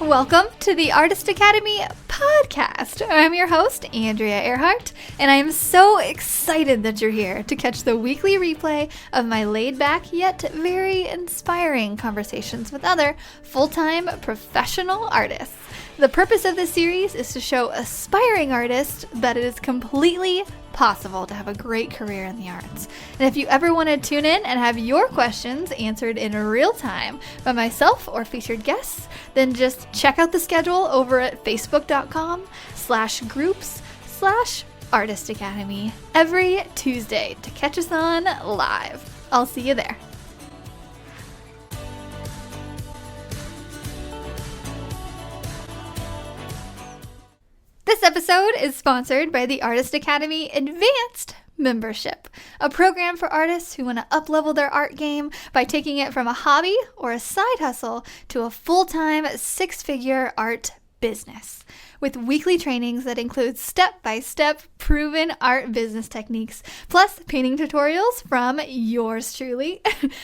Welcome to the Artist Academy podcast. I'm your host, Andrea Earhart, and I am so excited that you're here to catch the weekly replay of my laid-back yet very inspiring conversations with other full-time professional artists. The purpose of this series is to show aspiring artists that it is completely possible to have a great career in the arts. And if you ever want to tune in and have your questions answered in real time by myself or featured guests, then just check out the schedule over at facebook.com/groups/Artist Academy every Tuesday to catch us on live. I'll see you there. This episode is sponsored by the Artist Academy Advanced Membership, a program for artists who want to up-level their art game by taking it from a hobby or a side hustle to a full-time six-figure art business. With weekly trainings that include step-by-step proven art business techniques, plus painting tutorials from yours truly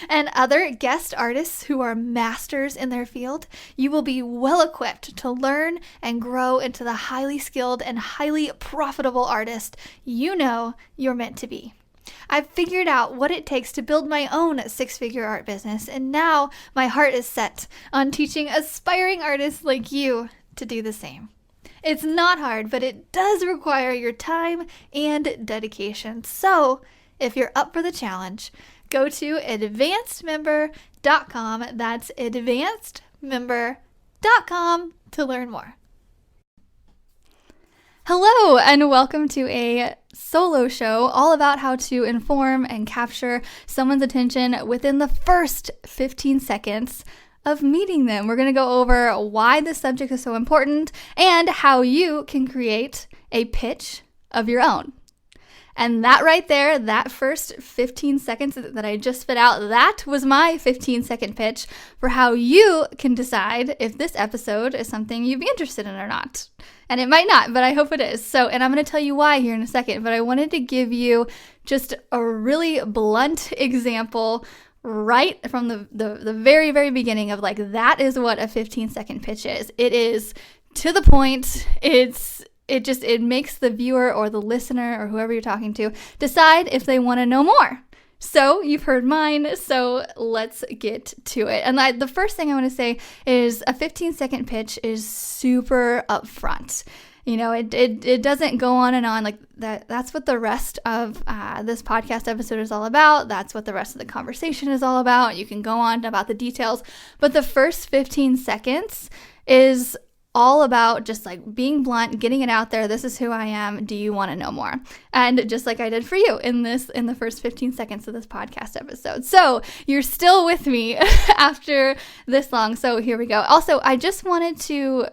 and other guest artists who are masters in their field, you will be well equipped to learn and grow into the highly skilled and highly profitable artist you know you're meant to be. I've figured out what it takes to build my own six-figure art business, and now my heart is set on teaching aspiring artists like you to do the same. It's not hard, but it does require your time and dedication. So if you're up for the challenge, go to advancedmember.com. That's advancedmember.com to learn more. Hello, and welcome to a solo show all about how to inform and capture someone's attention within the first 15 seconds of meeting them. We're going to go over why this subject is so important and how you can create a pitch of your own. And that right there, that first 15 seconds that I just spit out, that was my 15-second pitch for how you can decide if this episode is something you'd be interested in or not. And it might not, but I hope it is. And I'm going to tell you why here in a second, but I wanted to give you just a really blunt example right from the very, very beginning of like, that is what a 15-second pitch is. It is to the point. It makes the viewer or the listener or whoever you're talking to decide if they want to know more. So you've heard mine, so let's get to it. And the first thing I want to say is a 15-second pitch is super upfront. You know, it doesn't go on and on like that. That's what the rest of this podcast episode is all about. That's what the rest of the conversation is all about. You can go on about the details, but the first 15 seconds is all about just like being blunt, getting it out there. This is who I am. Do you want to know more? And just like I did for you in the first 15 seconds of this podcast episode. So you're still with me after this long. So here we go. Also, I just wanted to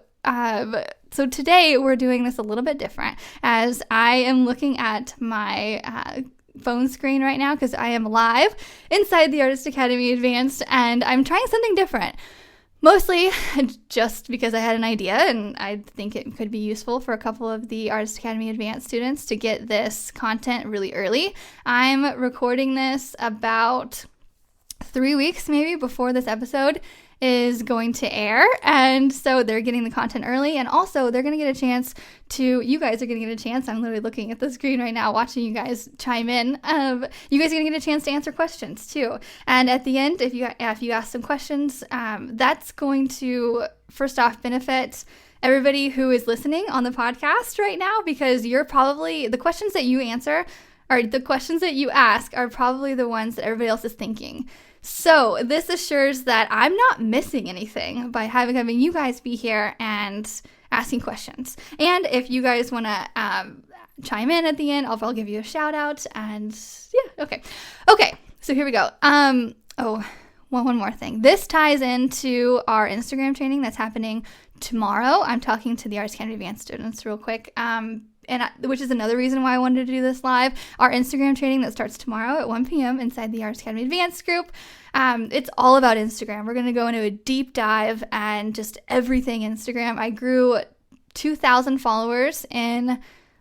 so today we're doing this a little bit different as I am looking at my phone screen right now because I am live inside the Artist Academy Advanced and I'm trying something different. Mostly just because I had an idea and I think it could be useful for a couple of the Artist Academy Advanced students to get this content really early. I'm recording this about 3 weeks maybe before this episode is going to air, and so they're getting the content early, and also they're going to get a chance to, you guys are going to get a chance, I'm literally looking at the screen right now watching you guys chime in, you guys are going to get a chance to answer questions too, and at the end, if you ask some questions, that's going to, first off, benefit everybody who is listening on the podcast right now, because you're probably, the questions that you answer, or the questions that you ask are probably the ones that everybody else is thinking. So this assures that I'm not missing anything by having you guys be here and asking questions. And if you guys want to chime in at the end, I'll give you a shout out. And yeah, okay. So here we go. One more thing. This ties into our Instagram training that's happening tomorrow. I'm talking to the Artist Academy Advanced students real quick. Which is another reason why I wanted to do this live. Our Instagram training that starts tomorrow at 1 p.m. inside the Artist Academy Advanced group. It's all about Instagram. We're going to go into a deep dive and just everything Instagram. I grew 2,000 followers in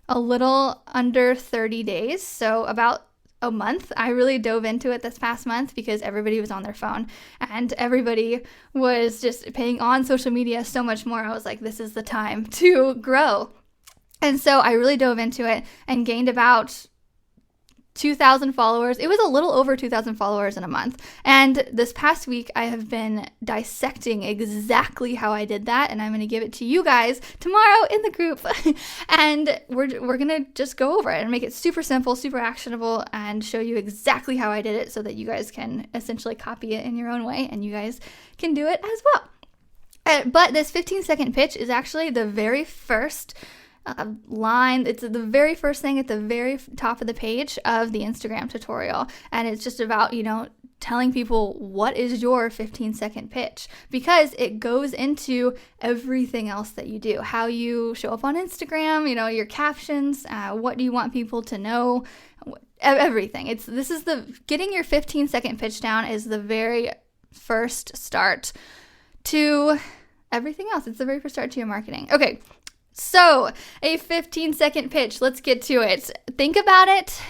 a little under 30 days. So about a month. I really dove into it this past month because everybody was on their phone and everybody was just paying on social media so much more. I was like, this is the time to grow. And so I really dove into it and gained about 2,000 followers. It was a little over 2,000 followers in a month. And this past week, I have been dissecting exactly how I did that. And I'm going to give it to you guys tomorrow in the group. And we're going to just go over it and make it super simple, super actionable, and show you exactly how I did it so that you guys can essentially copy it in your own way and you guys can do it as well. But this 15-second pitch is actually the very first line. It's the very first thing at the very top of the page of the Instagram tutorial, and it's just about, telling people what is your 15-second pitch, because it goes into everything else that you do, how you show up on Instagram, your captions, what do you want people to know, everything. Getting your 15-second pitch down is the very first start to everything else. It's the very first start to your marketing. Okay. So, a 15-second pitch, let's get to it. Think about it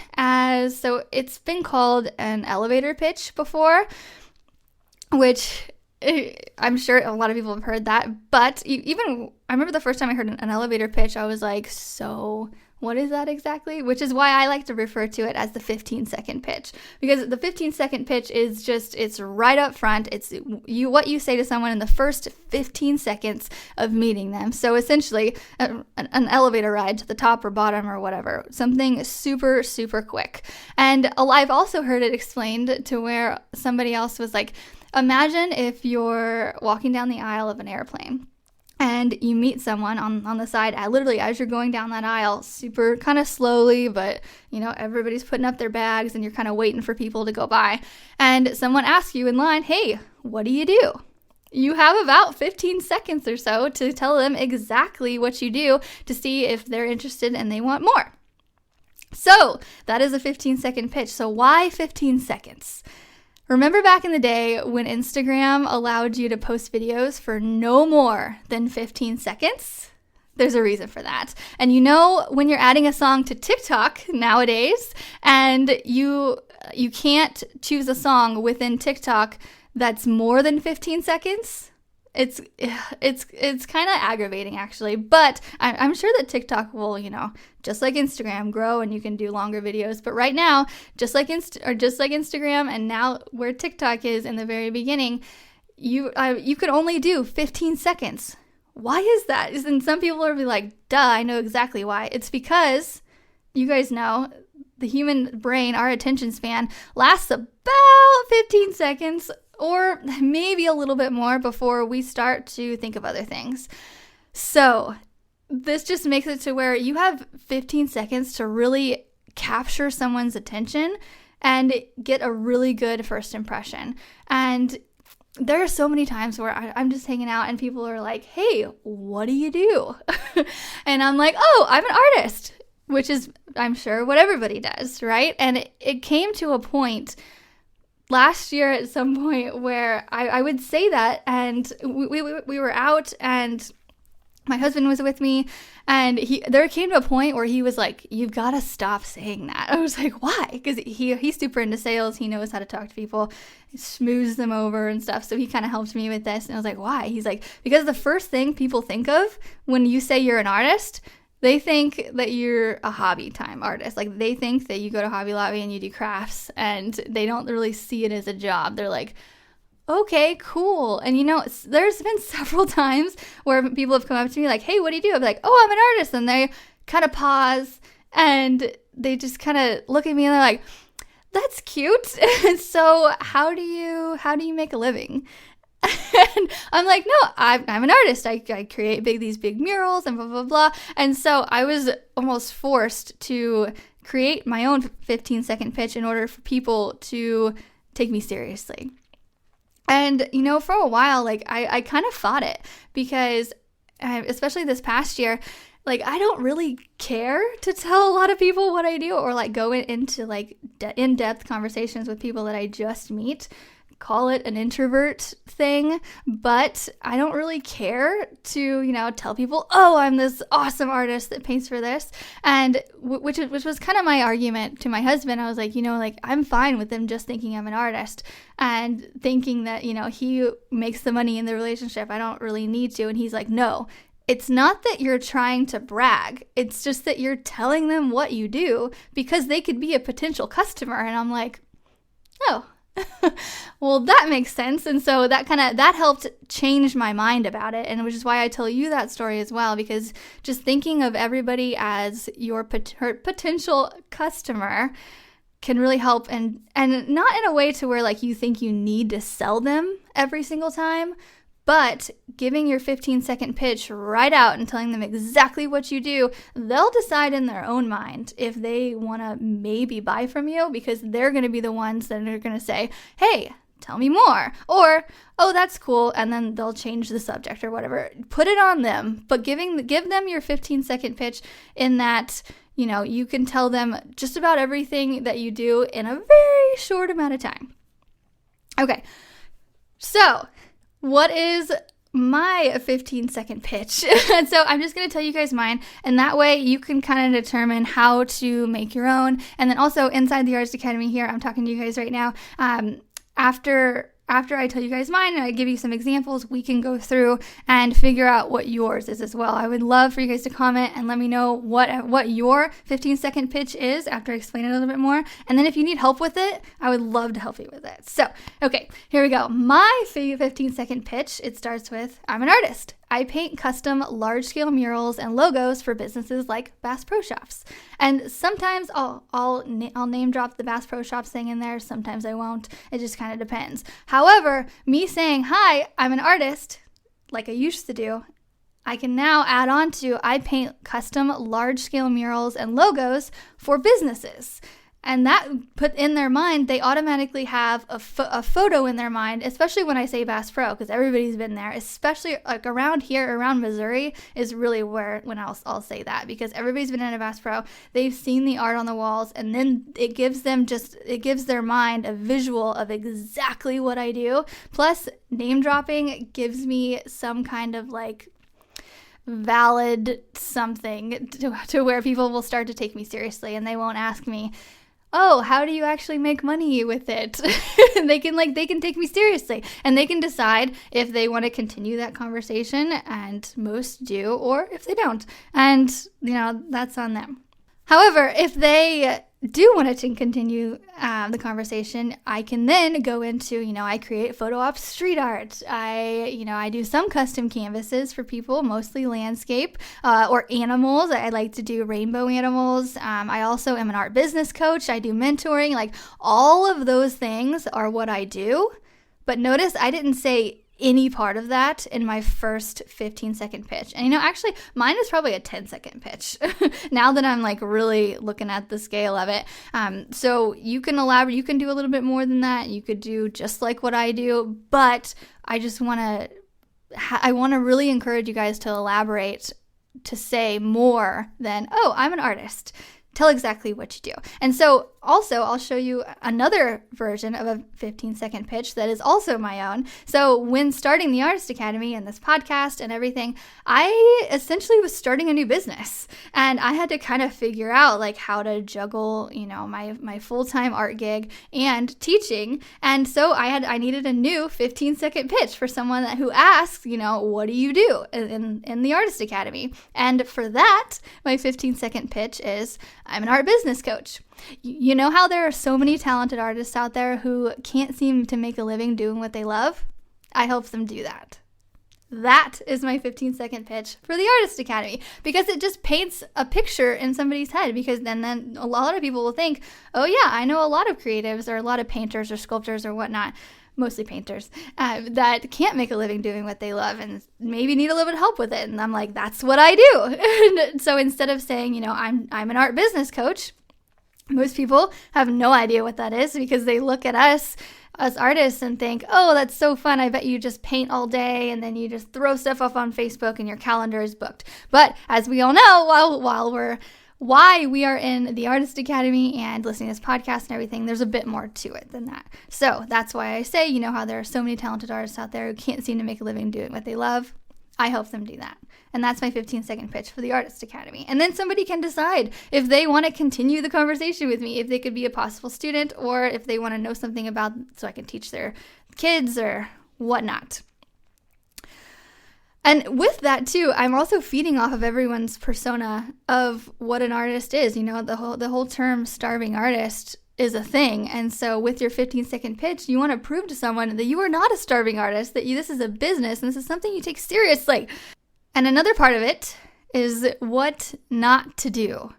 so it's been called an elevator pitch before, which I'm sure a lot of people have heard that, but I remember the first time I heard an elevator pitch, I was like, so what is that exactly? Which is why I like to refer to it as the 15-second pitch, because the 15-second pitch is it's right up front. It's what you say to someone in the first 15 seconds of meeting them. So essentially an elevator ride to the top or bottom or whatever, something super, super quick. And I've also heard it explained to where somebody else was like, imagine if you're walking down the aisle of an airplane and you meet someone on the side, literally as you're going down that aisle, super kind of slowly, but everybody's putting up their bags and you're kind of waiting for people to go by. And someone asks you in line, hey, what do you do? You have about 15 seconds or so to tell them exactly what you do to see if they're interested and they want more. So that is a 15-second pitch. So why 15 seconds? Remember back in the day when Instagram allowed you to post videos for no more than 15 seconds? There's a reason for that. And when you're adding a song to TikTok nowadays and you can't choose a song within TikTok that's more than 15 seconds, it's kind of aggravating actually, but I'm sure that TikTok will, just like Instagram, grow and you can do longer videos. But right now, just like Instagram, and now where TikTok is in the very beginning, you could only do 15 seconds. Why is that? And some people will be like, duh, I know exactly why. It's because you guys know the human brain, our attention span lasts about 15 seconds or maybe a little bit more before we start to think of other things. So this just makes it to where you have 15 seconds to really capture someone's attention and get a really good first impression. And there are so many times where I'm just hanging out and people are like, hey, what do you do? And I'm like, oh, I'm an artist, which is, I'm sure, what everybody does, right? And it came to a point last year at some point where I would say that, and we were out and my husband was with me, and there came to a point where he was like, you've got to stop saying that. I was like, why? Because he's super into sales. He knows how to talk to people, he smooths them over and stuff. So he kind of helped me with this. And I was like, why? He's like, because the first thing people think of when you say you're an artist, they think that you're a hobby time artist. Like they think that you go to Hobby Lobby and you do crafts, and they don't really see it as a job. They're like, okay, cool. And there's been several times where people have come up to me like, hey, what do you do? I'm like, oh, I'm an artist. And they kind of pause and they just kind of look at me and they're like, that's cute. So how do you make a living? And I'm like, no, I'm an artist. I create these big murals and blah, blah, blah. And so I was almost forced to create my own 15-second pitch in order for people to take me seriously. And, for a while, like, I kind of fought it because, especially this past year, like, I don't really care to tell a lot of people what I do or, like, go into, like, in-depth conversations with people that I just meet call it an introvert thing, but I don't really care to, tell people, oh, I'm this awesome artist that paints for this. And which was kind of my argument to my husband. I was like, I'm fine with them just thinking I'm an artist and thinking that, he makes the money in the relationship. I don't really need to. And he's like, no, it's not that you're trying to brag. It's just that you're telling them what you do because they could be a potential customer. And I'm like, oh, well, that makes sense. And so that helped change my mind about it. And which is why I tell you that story as well, because just thinking of everybody as your potential customer can really help, and not in a way to where like you think you need to sell them every single time, but giving your 15-second pitch right out and telling them exactly what you do, they'll decide in their own mind if they want to maybe buy from you, because they're going to be the ones that are going to say, hey, tell me more, or, oh, that's cool, and then they'll change the subject or whatever. Put it on them, but give them your 15-second pitch in that, you can tell them just about everything that you do in a very short amount of time. Okay, so what is my 15-second pitch? And so I'm just going to tell you guys mine, and that way you can kind of determine how to make your own. And then also inside the Artist Academy here, I'm talking to you guys right now. After I tell you guys mine and I give you some examples, we can go through and figure out what yours is as well. I would love for you guys to comment and let me know what your 15-second pitch is after I explain it a little bit more. And then if you need help with it, I would love to help you with it. So, okay, here we go. My 15-second pitch, it starts with, I'm an artist. I paint custom large-scale murals and logos for businesses like Bass Pro Shops. And sometimes I'll name drop the Bass Pro Shops thing in there. Sometimes I won't. It just kind of depends. However, me saying, hi, I'm an artist, like I used to do, I can now add on to, I paint custom large-scale murals and logos for businesses. And that put in their mind, they automatically have a photo in their mind, especially when I say Bass Pro, because everybody's been there, especially like around here, around Missouri is really when I'll say that, because everybody's been in a Bass Pro, they've seen the art on the walls, and then it gives their mind a visual of exactly what I do. Plus, name dropping gives me some kind of like valid something to where people will start to take me seriously, and they won't ask me, oh, how do you actually make money with it? They can take me seriously, and they can decide if they want to continue that conversation, and most do, or if they don't. And, that's on them. However, if they do want to continue the conversation, I can then go into, I create photo op street art. I do some custom canvases for people, mostly landscape or animals. I like to do rainbow animals. I also am an art business coach. I do mentoring. Like, all of those things are what I do. But notice I didn't say any part of that in my first 15-second pitch. And actually mine is probably a 10-second pitch now that I'm like really looking at the scale of it. So you can elaborate, you can do a little bit more than that. You could do just like what I do, but I just want to really encourage you guys to elaborate, to say more than, oh, I'm an artist. Tell exactly what you do. And so also, I'll show you another version of a 15-second pitch that is also my own. So when starting the Artist Academy and this podcast and everything, I essentially was starting a new business. And I had to kind of figure out like how to juggle, my full-time art gig and teaching. And so I needed a new 15-second pitch for someone who asks, what do you do in the Artist Academy? And for that, my 15-second pitch is, I'm an art business coach. You know how there are so many talented artists out there who can't seem to make a living doing what they love? I help them do that. That is my 15-second pitch for the Artist Academy, because it just paints a picture in somebody's head, because then a lot of people will think, oh yeah, I know a lot of creatives or a lot of painters or sculptors or whatnot, mostly painters, that can't make a living doing what they love and maybe need a little bit of help with it. And I'm like, that's what I do. And so instead of saying, I'm an art business coach, most people have no idea what that is, because they look at us as artists and think, oh, that's so fun. I bet you just paint all day and then you just throw stuff up on Facebook and your calendar is booked. But as we all know, why we are in the Artist Academy and listening to this podcast and everything, there's a bit more to it than that. So that's why I say, you know how there are so many talented artists out there who can't seem to make a living doing what they love? I help them do that. And that's my 15-second pitch for the Artist Academy. And then somebody can decide if they want to continue the conversation with me, if they could be a possible student, or if they want to know something about so I can teach their kids or whatnot. And with that too, I'm also feeding off of everyone's persona of what an artist is. You know, the whole term starving artist is a thing. And so with your 15-second pitch, you want to prove to someone that you are not a starving artist, that this is a business and this is something you take seriously. And another part of it is what not to do.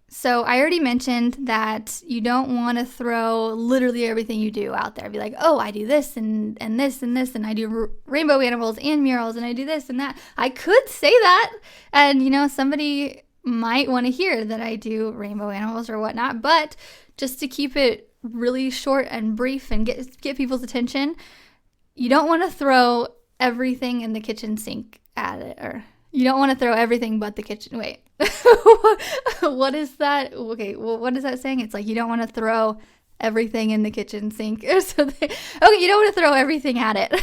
So I already mentioned that you don't want to throw literally everything you do out there. Be like, oh, I do this and this and this, and I do rainbow animals and murals, and I do this and that. I could say that, and you know, somebody might want to hear that I do rainbow animals or whatnot, but just to keep it really short and brief and get people's attention, you don't want to throw everything in the kitchen sink at it, or you don't want to throw everything but the kitchen. Wait, what is that? Okay, well, what is that saying? It's like you don't want to throw everything in the kitchen sink or something. Okay, you don't want to throw everything at it.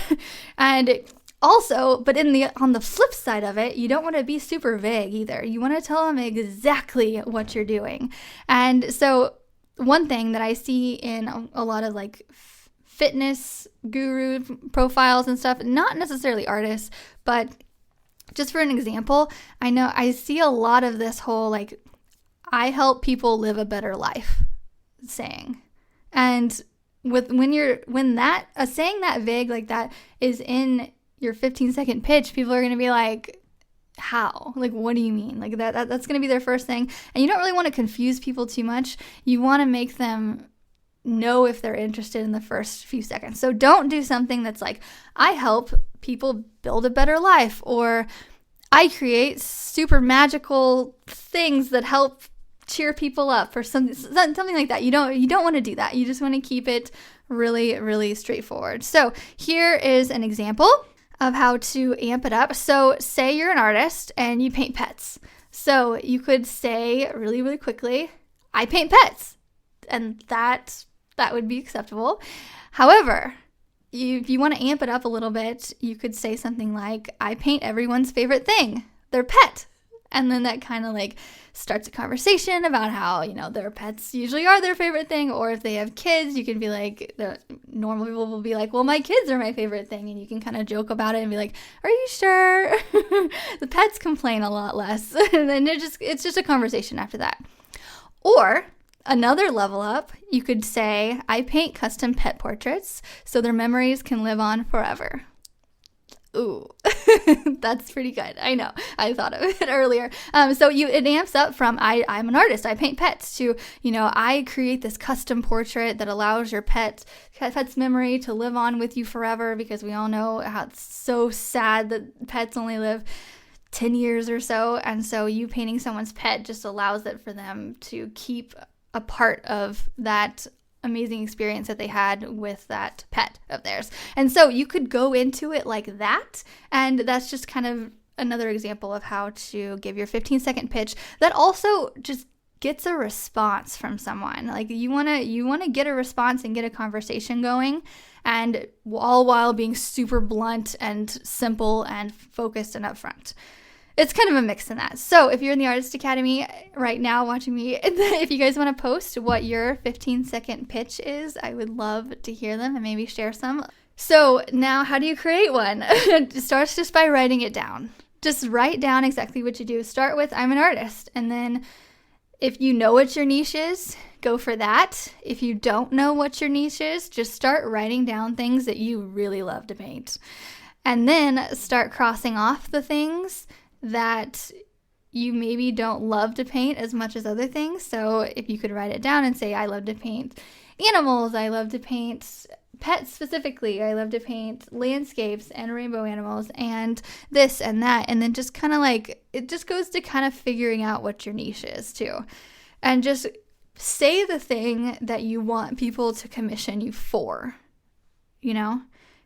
And also, but on the flip side of it, you don't want to be super vague either. You want to tell them exactly what you're doing. And so one thing that I see in a lot of like fitness guru profiles and stuff, not necessarily artists, but just for an example, I know I see a lot of this whole like, I help people live a better life saying. And when that a saying that vague like that is in your 15-second pitch, people are going to be like, how? Like, what do you mean? Like that's going to be their first thing. And you don't really want to confuse people too much. You want to make them know if they're interested in the first few seconds. So don't do something that's like, I help people build a better life, or I create super magical things that help cheer people up, or something like that. You don't want to do that. You just want to keep it really, really straightforward. So here is an example of how to amp it up. So say you're an artist and you paint pets. So you could say really, really quickly, I paint pets. And that would be acceptable. However, if you want to amp it up a little bit, you could say something like, I paint everyone's favorite thing, their pet. And then that kind of like starts a conversation about how, you know, their pets usually are their favorite thing. Or if they have kids, you can be like, the normal people will be like, well, my kids are my favorite thing. And you can kind of joke about it and be like, are you sure? The pets complain a lot less. And then it's just a conversation after that. Or another level up, you could say, I paint custom pet portraits so their memories can live on forever. Ooh, that's pretty good. I know. I thought of it earlier. So it amps up from I'm an artist, I paint pets, to, you know, I create this custom portrait that allows your pet's memory to live on with you forever, because we all know how it's so sad that pets only live 10 years or so. And so you painting someone's pet just allows it for them to keep a part of that amazing experience that they had with that pet of theirs. And so you could go into it like that, and that's just kind of another example of how to give your 15-second pitch that also just gets a response from someone. Like you want to get a response and get a conversation going, and all while being super blunt and simple and focused and upfront. It's kind of a mix in that. So if you're in the Artist Academy right now watching me, if you guys want to post what your 15-second pitch is, I would love to hear them and maybe share some. So now, how do you create one? It starts just by writing it down. Just write down exactly what you do. Start with, I'm an artist. And then if you know what your niche is, go for that. If you don't know what your niche is, just start writing down things that you really love to paint. And then start crossing off the things that you maybe don't love to paint as much as other things. So if you could write it down and say, I love to paint animals, I love to paint pets specifically, I love to paint landscapes and rainbow animals and this and that, and then just kind of like, it just goes to kind of figuring out what your niche is too. And just say the thing that you want people to commission you for, you know?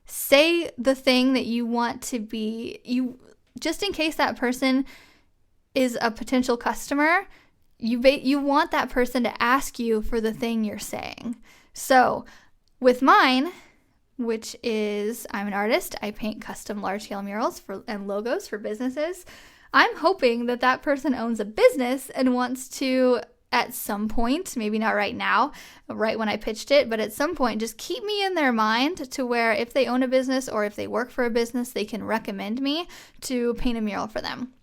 Say the thing that you want to be, just in case that person is a potential customer, you want that person to ask you for the thing you're saying. So with mine, which is I'm an artist, I paint custom large-scale murals and logos for businesses. I'm hoping that person owns a business and wants to, at some point, maybe not right now, right when I pitched it, but at some point, just keep me in their mind to where if they own a business or if they work for a business, they can recommend me to paint a mural for them.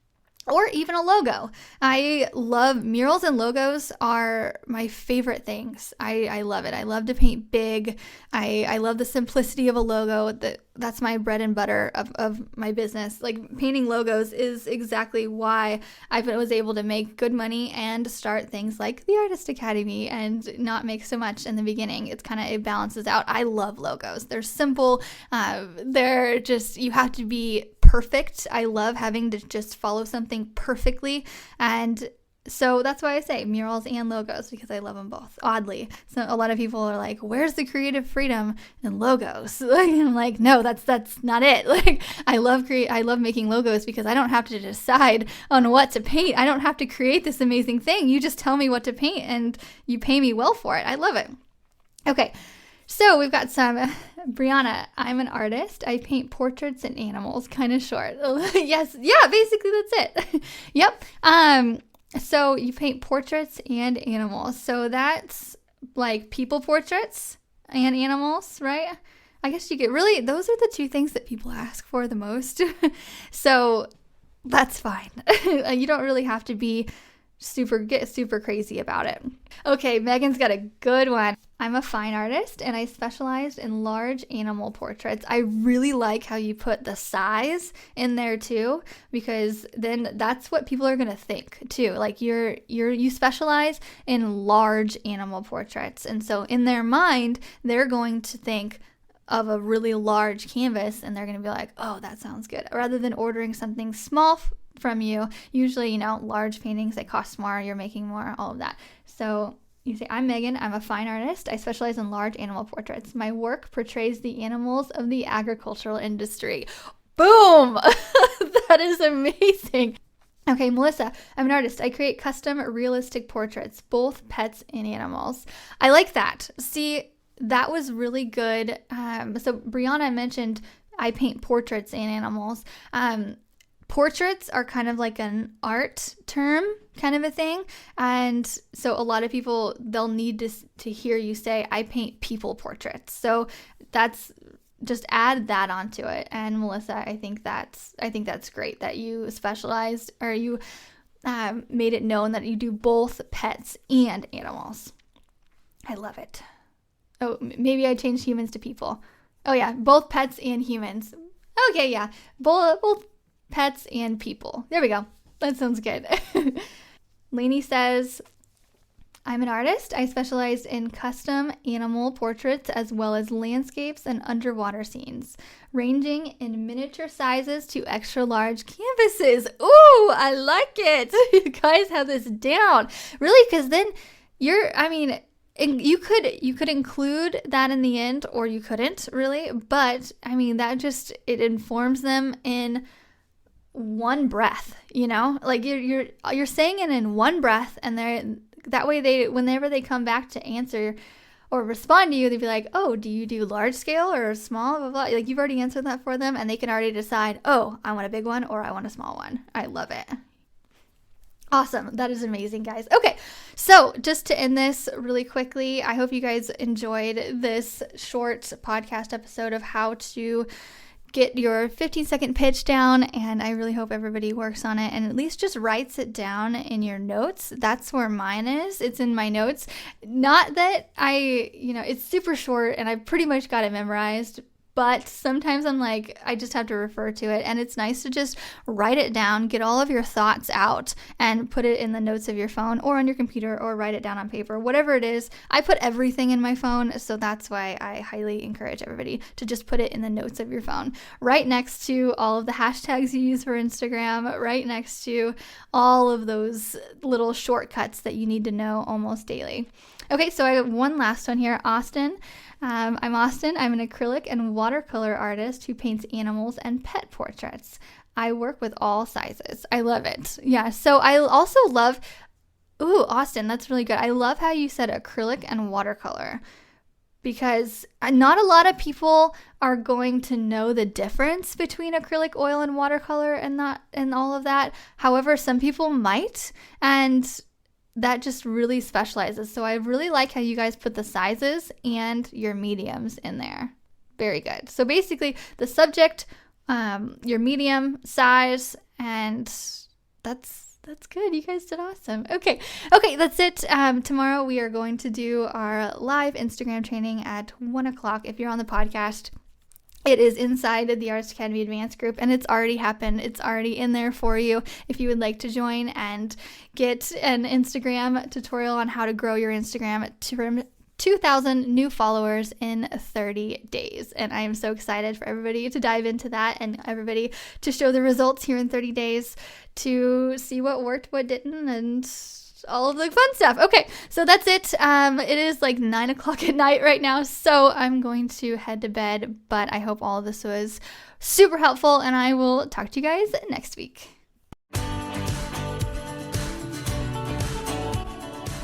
Or even a logo. I love murals, and logos are my favorite things. I love it. I love to paint big. I love the simplicity of a logo. That's my bread and butter of my business. Like, painting logos is exactly why I was able to make good money and start things like the Artist Academy and not make so much in the beginning. It balances out. I love logos. They're simple. They're just, you have to be perfect. I love having to just follow something perfectly. And so that's why I say murals and logos, because I love them both, oddly. So a lot of people are like, where's the creative freedom in logos? I'm like, no, that's not it. Like, I love making logos because I don't have to decide on what to paint. I don't have to create this amazing thing. You just tell me what to paint and you pay me well for it. I love it. Okay. So we've got some, Brianna, I'm an artist. I paint portraits and animals, kind of short. Yes. Yeah, basically that's it. Yep. So you paint portraits and animals. So that's like people portraits and animals, right? I guess you get those are the two things that people ask for the most. So that's fine. You don't really have to be get super crazy about it. Okay, Megan's got a good one. I'm a fine artist and I specialize in large animal portraits. I really like how you put the size in there too, because then that's what people are gonna think too. Like you specialize in large animal portraits, and so in their mind they're going to think of a really large canvas and they're gonna be like, oh, that sounds good, rather than ordering something small from you. Usually, large paintings, they cost more, you're making more, all of that. So you say, I'm Megan, I'm a fine artist. I specialize in large animal portraits. My work portrays the animals of the agricultural industry. Boom! That is amazing. Okay, Melissa, I'm an artist. I create custom realistic portraits, both pets and animals. I like that. See, that was really good. So Brianna mentioned I paint portraits and animals. Portraits are kind of like an art term kind of a thing. And so a lot of people, they'll need to hear you say, I paint people portraits. So that's, just add that onto it. And Melissa, I think that's great that you specialized, or you made it known that you do both pets and animals. I love it. Oh, maybe I changed humans to people. Oh yeah, both pets and humans. Okay, yeah, both pets and people. There we go. That sounds good. Lainey says, I'm an artist. I specialize in custom animal portraits as well as landscapes and underwater scenes, ranging in miniature sizes to extra large canvases. Ooh, I like it. You guys have this down. Really, because then you could include that in the end, or you couldn't really, but it informs them in one breath, like you're saying it in one breath, and that way whenever they come back to answer or respond to you, they'd be like, oh, do you do large scale or small, blah, blah. Like, you've already answered that for them, and they can already decide, oh, I want a big one or I want a small one. I love it. Awesome. That is amazing, guys. Okay, so just to end this really quickly, I hope you guys enjoyed this short podcast episode of how to get your 15-second pitch down, and I really hope everybody works on it and at least just writes it down in your notes. That's where mine is. It's in my notes. Not that it's super short and I pretty much got it memorized, but sometimes I'm like, I just have to refer to it, and it's nice to just write it down, get all of your thoughts out, and put it in the notes of your phone or on your computer, or write it down on paper, whatever it is. I put everything in my phone, so that's why I highly encourage everybody to just put it in the notes of your phone, right next to all of the hashtags you use for Instagram, right next to all of those little shortcuts that you need to know almost daily. Okay, so I have one last one here. Austin. I'm Austin. I'm an acrylic and watercolor artist who paints animals and pet portraits. I work with all sizes. I love it. Yeah, so I also love Ooh, Austin, that's really good. I love how you said acrylic and watercolor, because not a lot of people are going to know the difference between acrylic oil and watercolor and all of that. However, some people might, and that just really specializes. So I really like how you guys put the sizes and your mediums in there. Very good. So basically the subject, your medium, size, and that's good. You guys did awesome. Okay, that's it. Tomorrow we are going to do our live Instagram training at 1:00. If you're on the podcast, it is inside the Artist Academy Advanced group, and it's already happened. It's already in there for you if you would like to join and get an Instagram tutorial on how to grow your Instagram to 2,000 new followers in 30 days. And I am so excited for everybody to dive into that and everybody to show the results here in 30 days to see what worked, what didn't, and all of the fun stuff. Okay, so that's it. It is like 9:00 at night right now, so I'm going to head to bed, but I hope all of this was super helpful, and I will talk to you guys next week.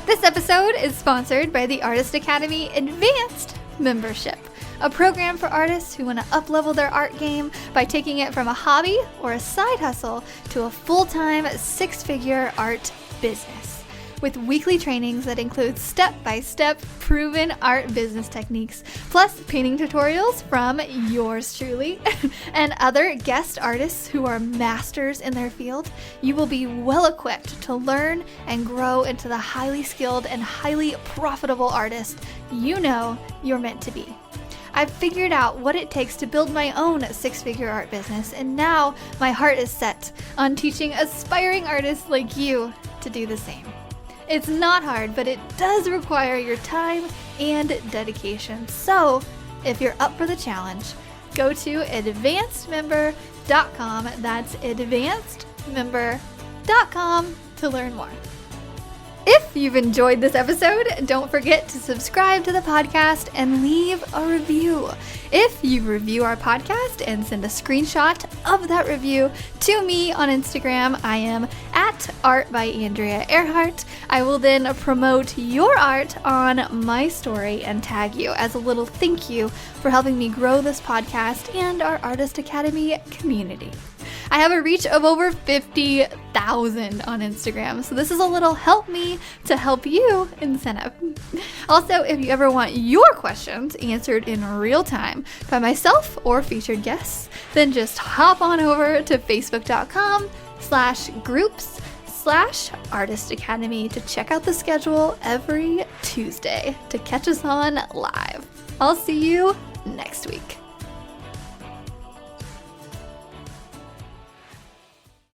This episode is sponsored by the Artist Academy Advanced Membership, a program for artists who want to up-level their art game by taking it from a hobby or a side hustle to a full-time 6-figure art business. With weekly trainings that include step-by-step proven art business techniques, plus painting tutorials from yours truly and other guest artists who are masters in their field, you will be well equipped to learn and grow into the highly skilled and highly profitable artist you know you're meant to be. I've figured out what it takes to build my own 6-figure art business, and now my heart is set on teaching aspiring artists like you to do the same. It's not hard, but it does require your time and dedication. So, if you're up for the challenge, go to advancedmember.com. That's advancedmember.com to learn more. If you've enjoyed this episode, don't forget to subscribe to the podcast and leave a review. If you review our podcast and send a screenshot of that review to me on Instagram, I am at @ArtByAndreaEarhart. I will then promote your art on my story and tag you as a little thank you for helping me grow this podcast and our Artist Academy community. I have a reach of over 50,000 on Instagram, so this is a little help me to help you incentive. Also, if you ever want your questions answered in real time by myself or featured guests, then just hop on over to facebook.com/groups/Artist Academy to check out the schedule every Tuesday to catch us on live. I'll see you next week.